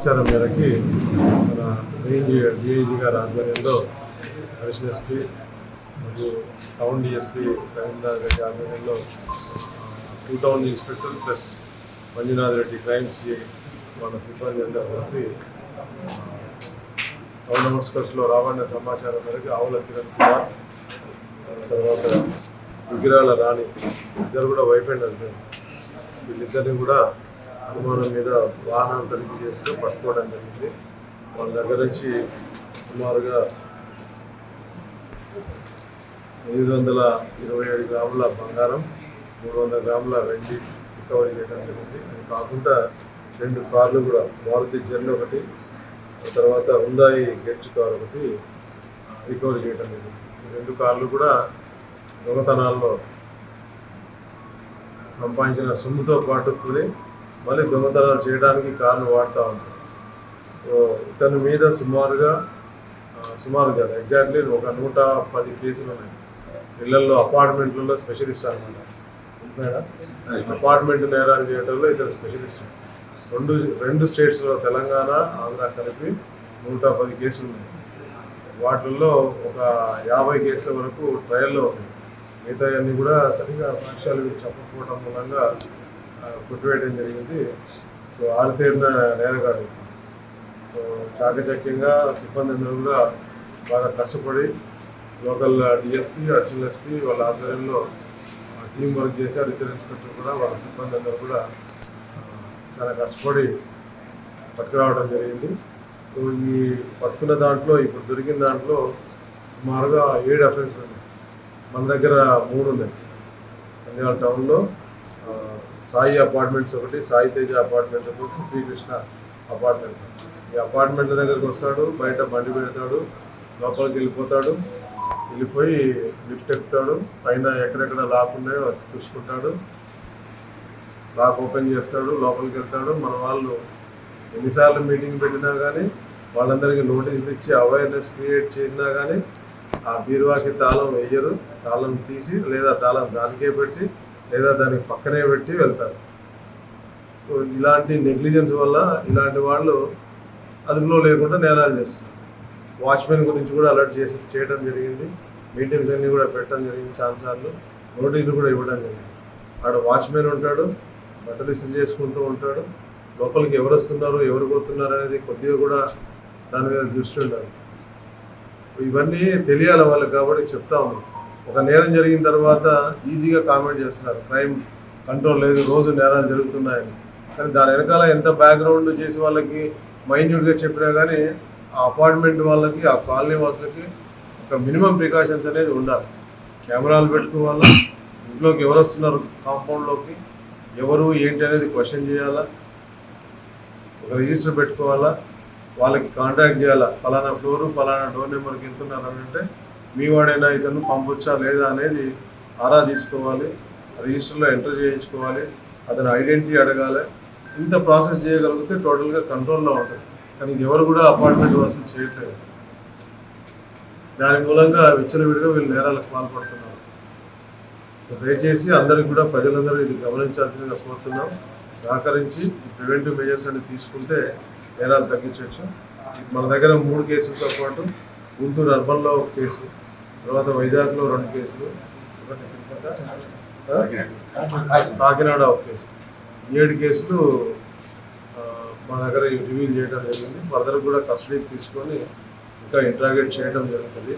సమాచారం మేరకి మన డిఐజీ గారి ఆధ్వర్యంలో అడిషనల్ ఎస్పీ మరియు టౌన్ డిఎస్పీ రవీంద్ర రెడ్డి ఆధ్వర్యంలో 2 town inspector plus Manjunath Reddy crimes మన సిబ్బంది అందరూ కలిపి టౌన్ అవుట్స్కట్స్లో రాబడిన సమాచారం మేరకు ఆవుల కిరణ్ కుమార్ తర్వాత విగ్రహాల రాణి ఇద్దరు కూడా వైఫ్ అండ్ హస్బెండ్ వీళ్ళిద్దరిని కూడా అనుమానం మీద వాహనాలు తనిఖీ చేస్తూ పట్టుకోవడం జరిగింది. వాళ్ళ దగ్గర నుంచి సుమారుగా 527 గ్రాముల బంగారం, 300 గ్రాముల వెండి రికవరీ చేయడం జరిగింది. అది కాకుండా 2 కార్లు కూడా మారుతి జెన్ ఒకటి, తర్వాత హుందాయి గెట్ కార్ ఒకటి రికవరీ చేయడం జరిగింది. 2 కార్లు కూడా దొంగతనాల్లో సంపాదించిన సొమ్ముతో పాటు కూడి మళ్ళీ దొంగతనాలు చేయడానికి కార్లు వాడుతూ ఉంటారు. ఇతని మీద సుమారు కదా ఎగ్జాక్ట్లీ ఒక 110 కేసులు ఉన్నాయి. ఇళ్లలో అపార్ట్మెంట్లలో స్పెషలిస్ట్ అనమాట. అపార్ట్మెంట్ నేరాలు చేయడంలో ఇతను స్పెషలిస్ట్. రెండు స్టేట్స్లో తెలంగాణ, ఆంధ్ర కలిపి 110 కేసులు ఉన్నాయి. వాటిల్లో ఒక 50 కేసుల వరకు ట్రయల్లో ఉన్నాయి. మిగతా అన్నీ కూడా సరిగా సాక్ష్యాలు చెప్పకపోవడం మూలంగా కొట్టివేయడం జరిగింది. సో ఆరితేరిన నేరగాడు. సో చాకచక్యంగా సిబ్బంది అందరూ కూడా బాగా కష్టపడి లోకల్ డిఎస్పీ, అడిషనల్ ఎస్పీ వాళ్ళ ఆధ్వర్యంలో టీం వర్క్ చేశారు. ఇతర ఇన్స్పెక్టర్ కూడా వాళ్ళ సిబ్బంది అందరూ కూడా చాలా కష్టపడి పట్టుకురావడం జరిగింది. సో ఈ పట్టుకున్న దాంట్లో ఇప్పుడు దొరికిన దాంట్లో సుమారుగా 7 అఫెన్స్లు ఉన్నాయి. మన దగ్గర 3 ఉన్నాయి. నంద్యాల టౌన్లో సాయి అపార్ట్మెంట్స్ ఒకటి, సాయి తేజ అపార్ట్మెంట్ ఒకటి, శ్రీకృష్ణ అపార్ట్మెంట్. ఈ అపార్ట్మెంట్ల దగ్గరికి వస్తాడు, బయట బండి పెడతాడు, లోపలికి వెళ్ళిపోయి లిఫ్ట్ ఎక్కుతాడు, పైన ఎక్కడెక్కడ లాక్ ఉన్నాయో చూసుకుంటాడు, లాక్ ఓపెన్ చేస్తాడు, లోపలికి వెళ్తాడు. మన వాళ్ళు ఎన్నిసార్లు మీటింగ్ పెట్టినా కానీ వాళ్ళందరికీ నోటీసులు ఇచ్చి అవేర్నెస్ క్రియేట్ చేసినా కానీ ఆ బీరువాకి తాళం వేయరు. తాళం తీసి లేదా తాళం దానికే పెట్టి లేదా దానికి పక్కనే పెట్టి వెళ్తారు. ఇలాంటి నెగ్లిజెన్స్ వల్ల ఇలాంటి వాళ్ళు అదుపులో లేకుండా నేరాలు చేస్తున్నారు. వాచ్మెన్ గురించి కూడా అలర్ట్ చేయడం జరిగింది. మీటింగ్స్ అన్నీ కూడా పెట్టడం జరిగింది. ఛాన్సార్లు నోటీసులు కూడా ఇవ్వడం జరిగింది. ఆడ వాచ్మెన్ ఉంటాడు, బట్టలు ఇస్త్రీ చేసుకుంటూ ఉంటాడు. లోపలికి ఎవరు వస్తున్నారు, ఎవరు పోతున్నారు అనేది కొద్దిగా కూడా దాని మీద దృష్టి ఉండాలి. ఇవన్నీ తెలియాలి వాళ్ళకి. కాబట్టి చెప్తా ఉన్నాం. ఒక నేరం జరిగిన తర్వాత ఈజీగా కామెంట్ చేస్తున్నారు, క్రైమ్ కంట్రోల్ లేదు, రోజు నేరాలు జరుగుతున్నాయని. కానీ దాని వెనకాల ఎంత బ్యాక్గ్రౌండ్ చేసి వాళ్ళకి మైన్యూట్గా చెప్పినా కానీ ఆ అపార్ట్మెంట్ వాళ్ళకి, ఆ కాలనీ వాసులకి ఒక మినిమం ప్రికాషన్స్ అనేది ఉండాలి. కెమెరాలు పెట్టుకోవాలా, ఇంట్లోకి ఎవరు వస్తున్నారు, కాంపౌండ్లోకి ఎవరు ఏంటి అనేది క్వశ్చన్ చేయాలా, ఒక రిజిస్టర్ పెట్టుకోవాలా, వాళ్ళకి కాంటాక్ట్ చేయాలా, ఫలానా ఫ్లోరు ఫలానా డోర్ నెంబర్కి వెళ్తున్నారు అని అంటే మీ వాడైనా ఇతను పంపొచ్చా లేదా అనేది ఆరా తీసుకోవాలి, రిజిస్టర్లో ఎంటర్ చేయించుకోవాలి, అతను ఐడెంటిటీ అడగాలి. ఇంత ప్రాసెస్ చేయగలిగితే టోటల్గా కంట్రోల్లో ఉంటుంది. కానీ ఎవరు కూడా అపార్ట్మెంట్ వసూలు చేయట్లేదు. దాని మూలంగా విచ్చలవిడిగా వీళ్ళు నేరాలకు పాల్పడుతున్నారు. దయచేసి అందరికి కూడా ప్రజలందరూ ఇది గమనించాల్సిందిగా కోరుతున్నాం. సహకరించి ఈ ప్రివెంటివ్ మెజర్స్ అన్ని తీసుకుంటే నేరాలు తగ్గించవచ్చు. మన దగ్గర 3 కేసులతో పాటు గుంటూరు అర్బన్లో 1 కేసు, తర్వాత వైజాగ్లో 2 కేసులు, కాకినాడ 1 కేసు, 7 కేసులు మా దగ్గర రివీల్ చేయడం జరిగింది. ఫర్దర్ కూడా కస్టడీకి తీసుకొని ఇంకా ఇంట్రాగేట్ చేయడం జరుగుతుంది.